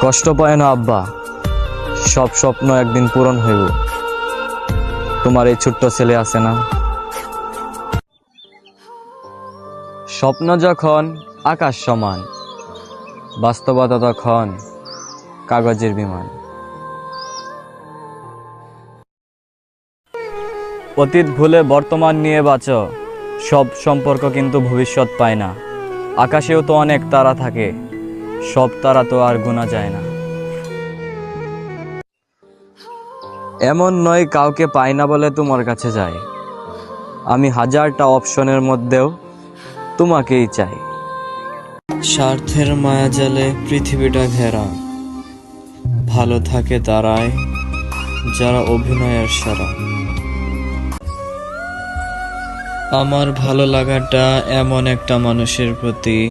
কষ্ট পায় না আব্বা, সব স্বপ্ন একদিন পূরণ হইব। তোমার এই ছোট্ট ছেলে আছে না, স্বপ্ন যখন আকাশ সমান, বাস্তবতা তখন কাগজের বিমান। অতীত ভুলে বর্তমান নিয়ে বাঁচো, সব সম্পর্ক কিন্তু ভবিষ্যৎ পায় না। আকাশেও তো অনেক তারা থাকে, সব তারা তো আর গোনা যায় না। এমন নয় কাউকে পাই না বলে তোমার কাছে যাই, আমি হাজারটা অপশনের মধ্যেও তোমাকেই চাই। স্বার্থের মায়াজালে পৃথিবীটা ঘেরা, ভালো থাকে তারাই যারা অভিনয়ের সেরা। আমার ভালো লাগাটা এমন একটা মানুষের প্রতি